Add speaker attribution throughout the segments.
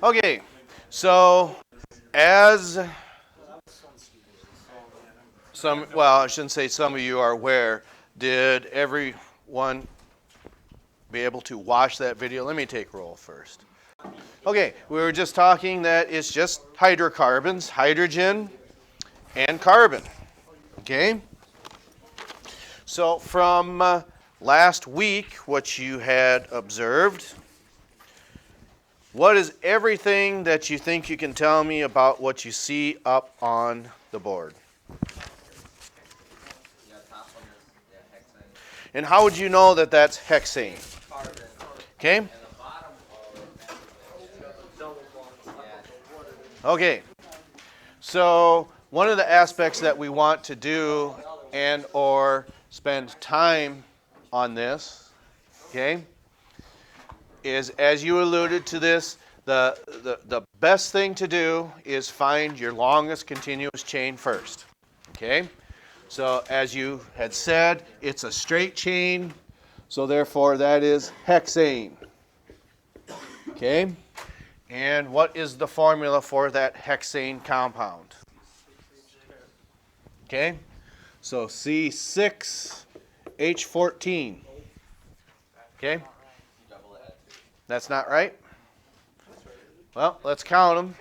Speaker 1: Okay, so as well, I shouldn't say some of you are aware, did everyone be able to watch that video? Let me take roll first. Okay, we were just talking that it's just hydrocarbons, hydrogen and carbon. Okay? So from last week, what you had observed, what is everything that you think you can tell me about what you see up on the board? And how would you know that that's hexane? Okay? Okay. So one of the aspects that we want to do and or spend time on this, okay, is, as you alluded to this, the best thing to do is find your longest continuous chain first. Okay? So as you had said, it's a straight chain, so therefore that is hexane. Okay? And what is the formula for that hexane compound? Okay? So C6H14. Okay? That's not right? Well, let's count them.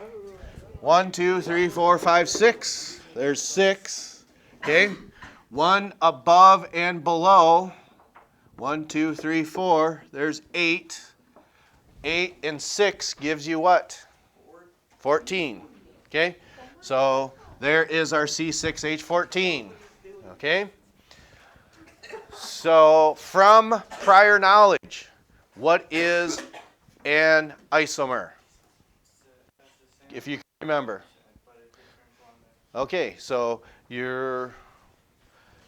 Speaker 1: 1, 2, 3, 4, 5, 6. There's 6. Okay? 1 above and below. 1, 2, 3, 4. There's 8. 8 and 6 gives you what? 14. Okay? So there is our C6H14. Okay? So from prior knowledge, what is an isomer? If you can remember. Okay, so you're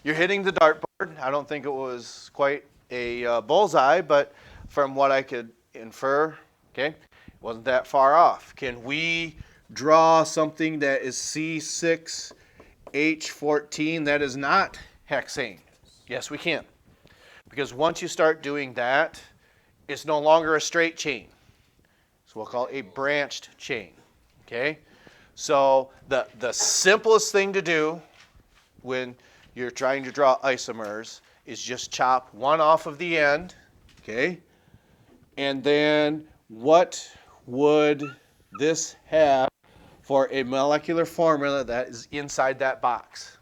Speaker 1: hitting the dartboard. I don't think it was quite a bullseye, but from what I could infer, okay, it wasn't that far off. Can we draw something that is C6H14 that is not hexane? Yes, we can. Because once you start doing that, it's no longer a straight chain. So we'll call it a branched chain. Okay? So the simplest thing to do when you're trying to draw isomers is just chop one off of the end. Okay? And then what would this have for a molecular formula that is inside that box?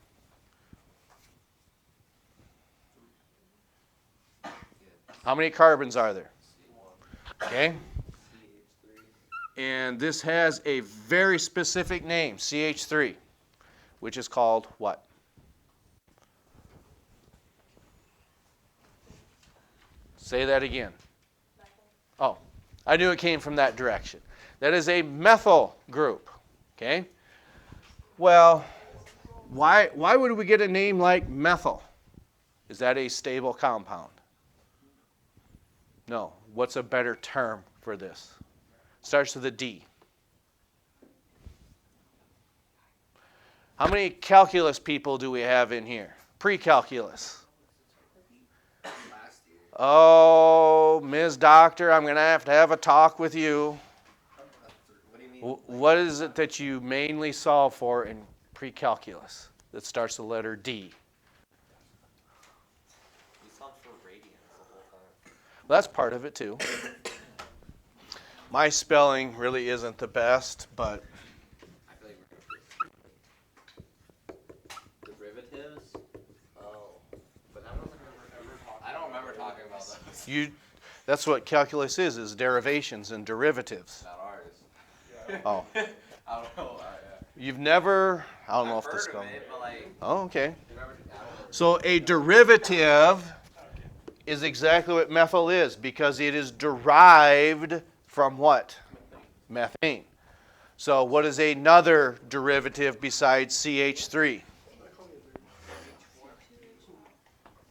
Speaker 1: How many carbons are there? Okay? And this has a very specific name, CH3, which is called what? Say that again. Oh, I knew it came from that direction. That is a methyl group. Okay? Well, why would we get a name like methyl? Is that a stable compound? No. What's a better term for this? Starts with a D. How many calculus people do we have in here? Pre-calculus. Oh, Ms. Doctor, I'm going to have a talk with you. What is it that you mainly solve for in pre-calculus that starts with the letter D?
Speaker 2: We solved for radians the whole time.
Speaker 1: Well, that's part of it too. My spelling really isn't the best, but
Speaker 2: I feel like we're derivatives. Oh, but I don't remember talking about those.
Speaker 1: That's what calculus is derivations and derivatives.
Speaker 2: Not ours. Yeah.
Speaker 1: Oh.
Speaker 2: I don't know.
Speaker 1: You've never, I don't know
Speaker 2: I've
Speaker 1: if the
Speaker 2: heard
Speaker 1: spelling.
Speaker 2: of it, but like.
Speaker 1: Oh, okay. So a derivative is exactly what methyl is because it is derived from what? Methane. So what is another derivative besides CH3?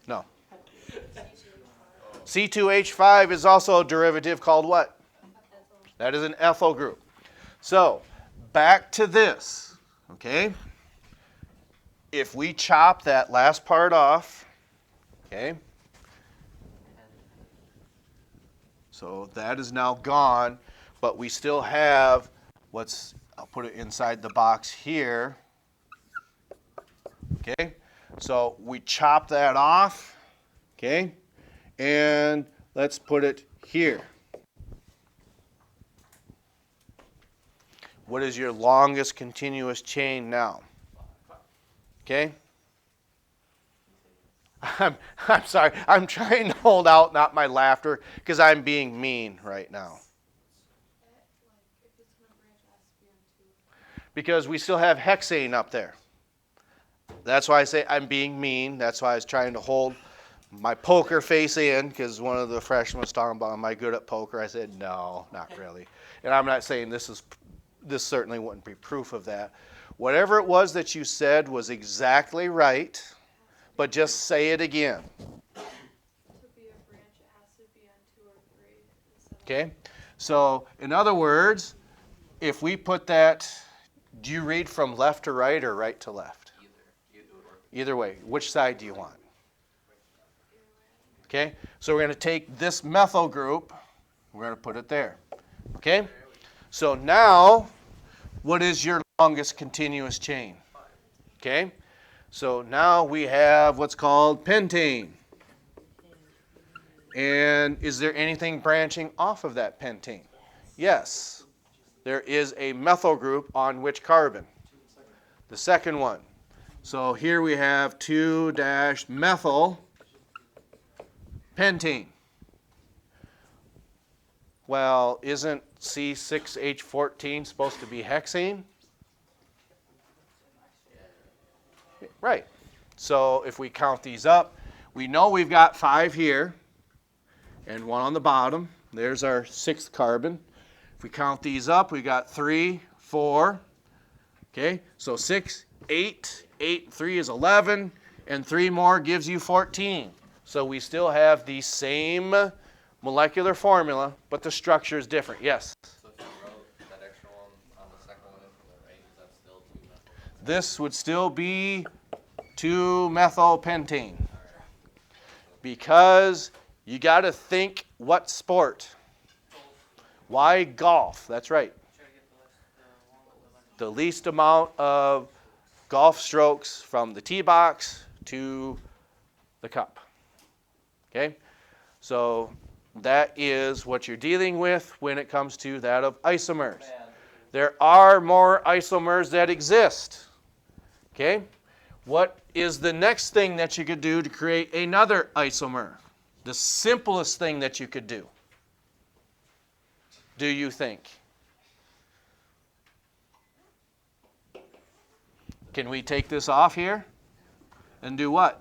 Speaker 1: No. C2H5 is also a derivative called what? That is an ethyl group. So back to this, okay? If we chop that last part off, okay? So that is now gone. but we still have I'll put it inside the box here. Okay, so we chop that off, okay, and let's put it here. What is your longest continuous chain now? Okay? I'm sorry. I'm trying to hold out not my laughter because I'm being mean right now. Because we still have hexane up there. That's why I say I'm being mean. That's why I was trying to hold my poker face in, because one of the freshmen was talking about, am I good at poker? I said, no, not really. And I'm not saying this certainly wouldn't be proof of that. Whatever it was that you said was exactly right, but just say it again.
Speaker 3: To be a branch, it has to be on 2 or 3.
Speaker 1: Okay? So, in other words, if we put that, do you read from left to right or right to left? Either way. Which side do you want? Okay? So we're going to take this methyl group, we're going to put it there. Okay? So now, what is your longest continuous chain? Okay? So now we have what's called pentane. And is there anything branching off of that pentane? Yes. There is a methyl group on which carbon? The second one. So here we have 2-methyl pentane. Well, isn't C6H14 supposed to be hexane? Right. So if we count these up, we know we've got 5 here and 1 on the bottom. There's our 6th carbon. If we count these up, we got 3, 4. Okay, so 6, 8, 8, 3 is 11, and 3 more gives you 14. So we still have the same molecular formula, but the structure is different. Yes?
Speaker 2: So if you wrote that extra one on the second one into the right, is that still 2-methyl?
Speaker 1: This would still be 2-methylpentane. Because you got to think what sport. Why golf? That's right. The least amount of golf strokes from the tee box to the cup. Okay? So that is what you're dealing with when it comes to that of isomers. There are more isomers that exist. Okay? What is the next thing that you could do to create another isomer? The simplest thing that you could do. Do you think? Can we take this off here and do what?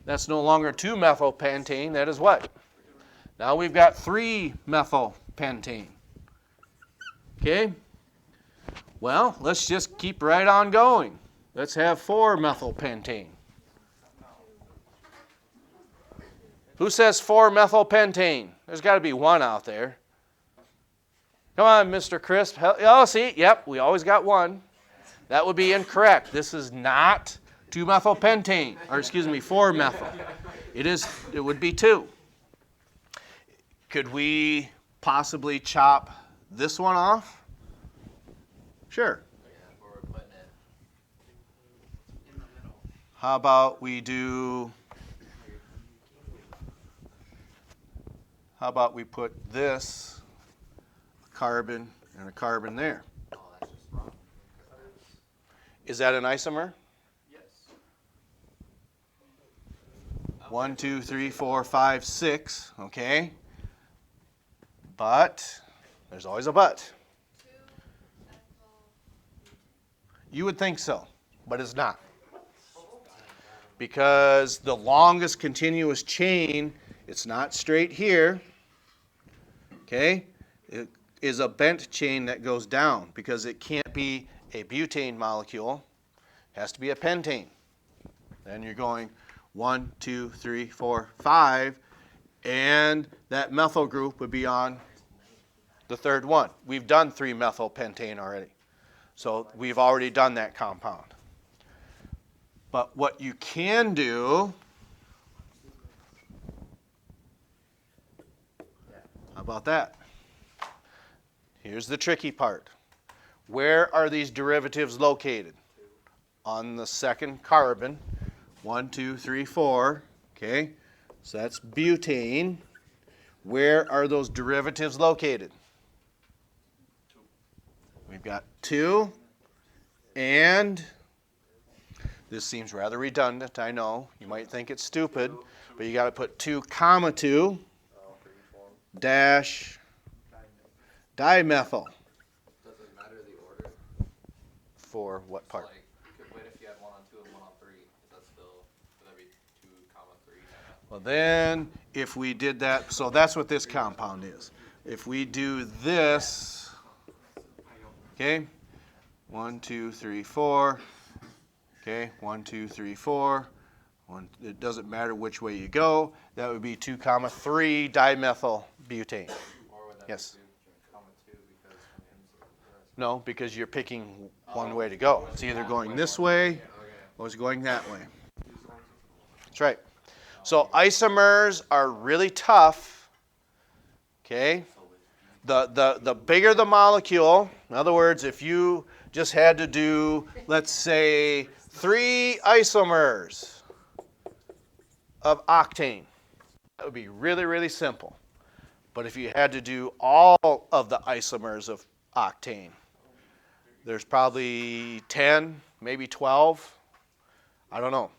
Speaker 1: That's no longer 2-methylpentane. That is what? Now we've got 3-methylpentane. Okay? Well, let's just keep right on going. Let's have 4-methylpentane. Who says 4-methylpentane? There's got to be one out there. Come on, Mr. Crisp. Oh, see, yep, we always got one. That would be incorrect. This is not 2-methylpentane, or excuse me, 4-methyl. It would be 2. Could we possibly chop this one off? Sure.
Speaker 2: Yeah, where we're putting it.
Speaker 3: In the middle.
Speaker 1: How about we do, how about we put this carbon and a carbon there?
Speaker 2: Oh, that's just wrong.
Speaker 1: Is that an isomer?
Speaker 3: Yes.
Speaker 1: 1, 2, 3, 4, 5, 6. Okay. But there's always a but.
Speaker 3: 2-methyl.
Speaker 1: You would think so, but it's not. Because the longest continuous chain, it's not straight here. Okay? It is a bent chain that goes down because it can't be a butane molecule. It has to be a pentane. Then you're going 1, 2, 3, 4, 5, and that methyl group would be on the third one. We've done 3-methylpentane already. So we've already done that compound. But what you can do, How about that? Here's the tricky part. Where are these derivatives located? On the second carbon. 1, 2, 3, 4. Okay, so that's butane. Where are those derivatives located? We've got 2, and this seems rather redundant, I know. You might think it's stupid, but you got to put 2 comma 2 dash dimethyl.
Speaker 2: Does it matter the order?
Speaker 1: For what part?
Speaker 2: Like, you could wait if you had 1 on 2 and 1 on 3. Is that still, would that be 2 comma 3?
Speaker 1: Well, then, if we did that, so that's what this compound is. If we do this, okay, 1, 2, 3, 4, okay, 1, 2, 3, 4, it doesn't matter which way you go, that would be 2 comma 3 dimethyl butane.
Speaker 2: Or would that
Speaker 1: Yes.
Speaker 2: be 2 comma 2 because from insert?
Speaker 1: No, because you're picking one way to go. It's either going this way or it's going that way. That's right. So isomers are really tough. Okay? The bigger the molecule, in other words, if you just had to do, let's say, 3 isomers of octane, that would be really, really simple. But if you had to do all of the isomers of octane, there's probably 10, maybe 12. I don't know.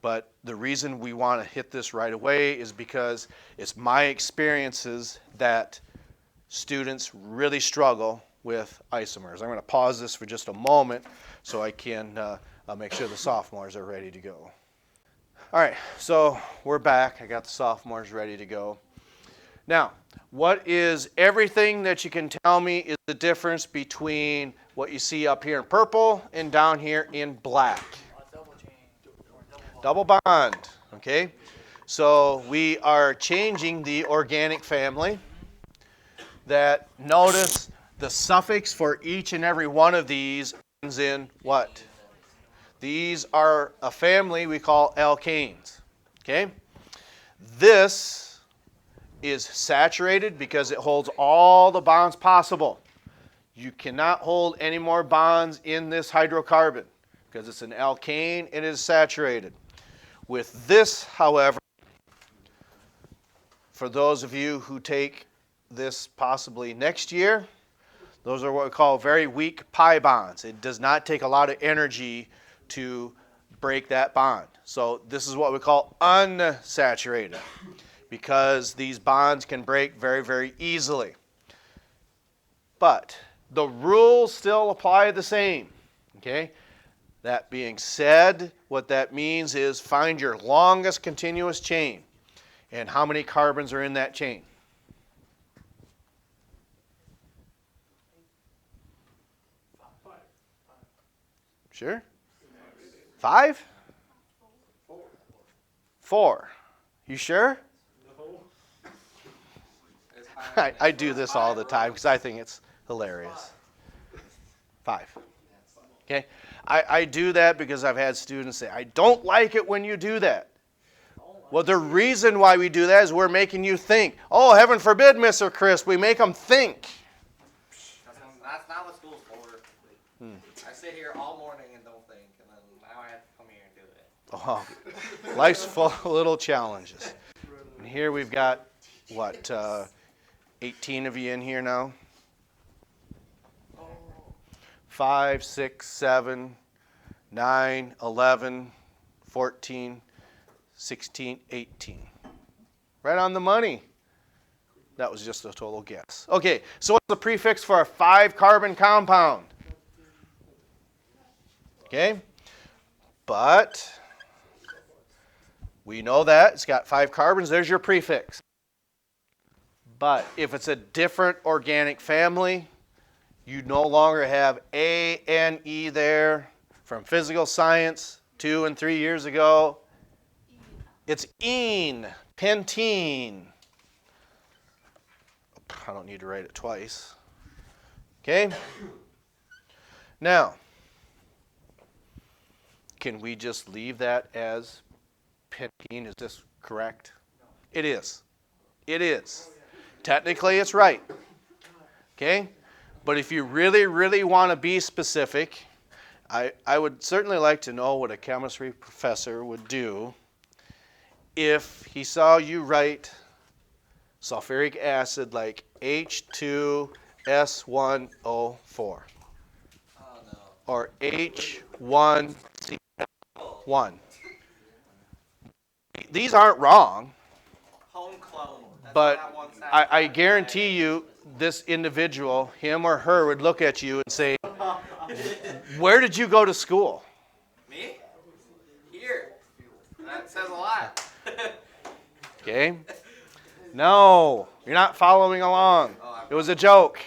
Speaker 1: But the reason we want to hit this right away is because it's my experiences that students really struggle with isomers. I'm going to pause this for just a moment so I can make sure the sophomores are ready to go. All right, so we're back. I got the sophomores ready to go. Now, what is everything that you can tell me is the difference between what you see up here in purple and down here in black? Double bond, okay? So we are changing the organic family. That notice the suffix for each and every one of these ends in what? These are a family we call alkanes, okay? This is saturated because it holds all the bonds possible. You cannot hold any more bonds in this hydrocarbon because it's an alkane and it is saturated. With this, however, for those of you who take this possibly next year, those are what we call very weak pi bonds. It does not take a lot of energy to break that bond. So this is what we call unsaturated because these bonds can break very, very easily. But the rules still apply the same, okay? That being said, what that means is find your longest continuous chain and how many carbons are in that chain. Sure? 5? 4. You sure? I do this all the time because I think it's hilarious. 5. Okay? I do that because I've had students say, I don't like it when you do that. Well, the reason why we do that is we're making you think. Oh, heaven forbid, Mr. Chris, we make them think.
Speaker 2: That's not what school's for. I sit here all morning and don't think, and then now I have to come here and do it.
Speaker 1: Oh, life's full of little challenges. And here we've got, what, 18 of you in here now? 5, 6, 7, 9, 11, 14, 16, 18. Right on the money. That was just a total guess. Okay, so what's the prefix for a 5-carbon compound? Okay, but we know that it's got 5 carbons. There's your prefix. But if it's a different organic family, you no longer have A and E there. From physical science 2 and 3 years ago, it's ene, pentene. I don't need to write it twice. Okay? Now, can we just leave that as pentene? Is this correct? No. It is. It is. technically it's right. Okay? But if you really, really want to be specific, I would certainly like to know what a chemistry professor would do if he saw you write sulfuric acid like H2S1O4
Speaker 2: Oh no.
Speaker 1: or H1C1. These aren't wrong,
Speaker 2: Home clone. That's
Speaker 1: but
Speaker 2: what that one sounds
Speaker 1: I
Speaker 2: like.
Speaker 1: guarantee you this individual, him or her, would look at you and say, where did you go to school?
Speaker 2: Me? Here. That says a lot.
Speaker 1: Okay? No, you're not following along. It was a joke.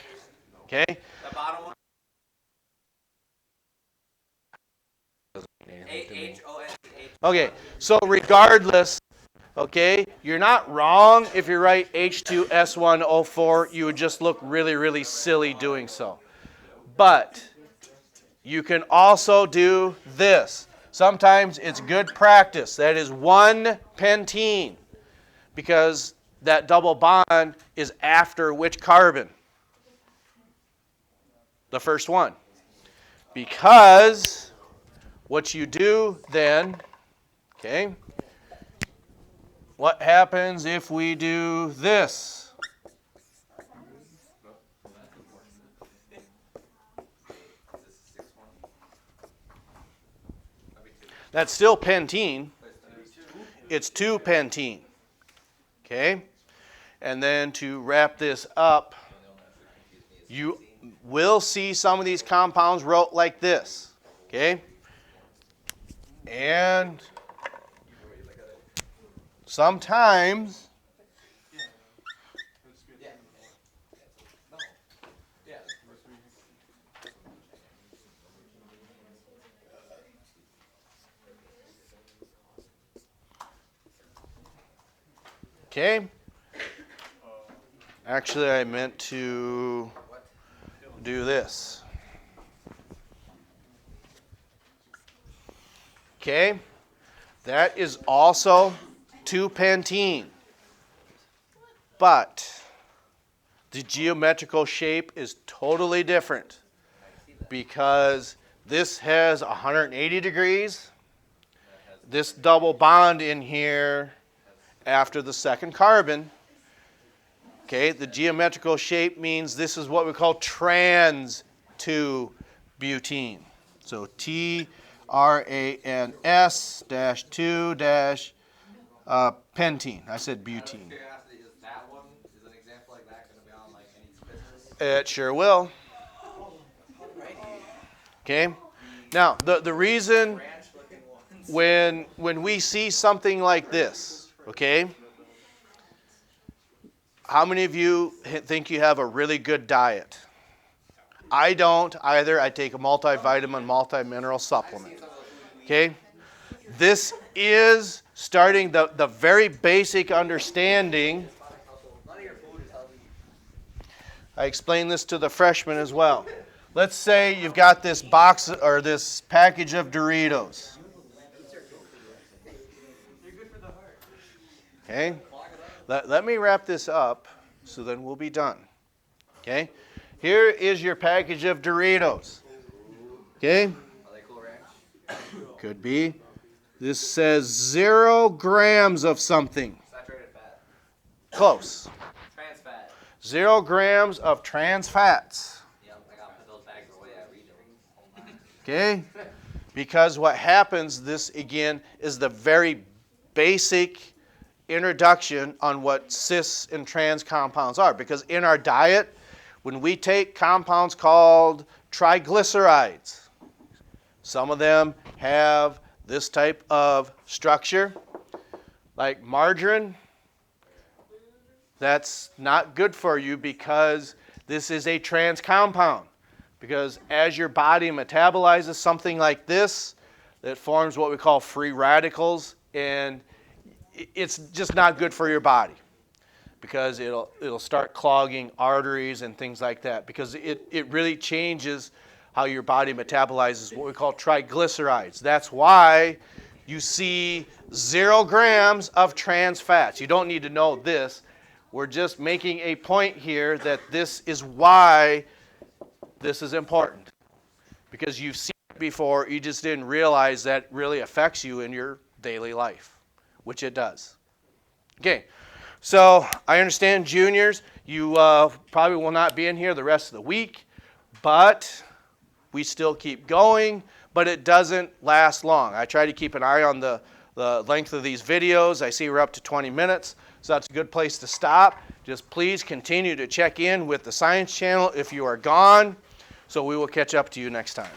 Speaker 1: Okay?
Speaker 2: The bottom one. H-O-N-H.
Speaker 1: Okay, so regardless, okay, you're not wrong if you write H2S1O4. You would just look really, really silly doing so. But you can also do this. Sometimes it's good practice. That is 1-pentene, because that double bond is after which carbon? The first one. Because what you do then, okay, what happens if we do this? That's still pentene. It's 2-pentene. Okay? And then to wrap this up, you will see some of these compounds wrote like this. Okay? And sometimes okay. Actually, I meant to do this. Okay? That is also 2-pentene. But the geometrical shape is totally different because this has 180 degrees. This double bond in here after the second carbon. Okay, the geometrical shape means this is what we call trans 2-butene. So TRANS-2-pentene. I said butene.
Speaker 2: Curiosity, is that one, is an example like that going to be on like any quizzes?
Speaker 1: It sure will. Okay. Now, the reason
Speaker 2: Branch looking ones.
Speaker 1: when we see something like this, okay, how many of you think you have a really good diet? I don't either. I take a multivitamin, multi-mineral supplement. Okay? This is starting the very basic understanding.
Speaker 2: None of your food is healthy.
Speaker 1: I explained this to the freshmen as well. Let's say you've got this box or this package of Doritos. Okay? Let me wrap this up so then we'll be done. Okay? Here is your package of Doritos. Okay?
Speaker 2: Are they Cool Ranch?
Speaker 1: Could be. This says 0 grams of something.
Speaker 2: Saturated fat.
Speaker 1: Close.
Speaker 2: Trans fat.
Speaker 1: 0 grams of trans fats.
Speaker 2: Yep, I gotta put those bags away at Regional.
Speaker 1: Okay? Because what happens, this again, is the very basic introduction on what cis and trans compounds are. Because in our diet, when we take compounds called triglycerides, some of them have this type of structure, like margarine. That's not good for you because this is a trans compound. Because as your body metabolizes something like this, it forms what we call free radicals, and it's just not good for your body because it'll start clogging arteries and things like that because it really changes how your body metabolizes what we call triglycerides. That's why you see 0 grams of trans fats. You don't need to know this. We're just making a point here that this is why this is important. Because you've seen it before, you just didn't realize that really affects you in your daily life, which it does. Okay, so I understand juniors, you probably will not be in here the rest of the week, but we still keep going, but it doesn't last long. I try to keep an eye on the length of these videos. I see we're up to 20 minutes, so that's a good place to stop. Just please continue to check in with the Science Channel if you are gone, so we will catch up to you next time.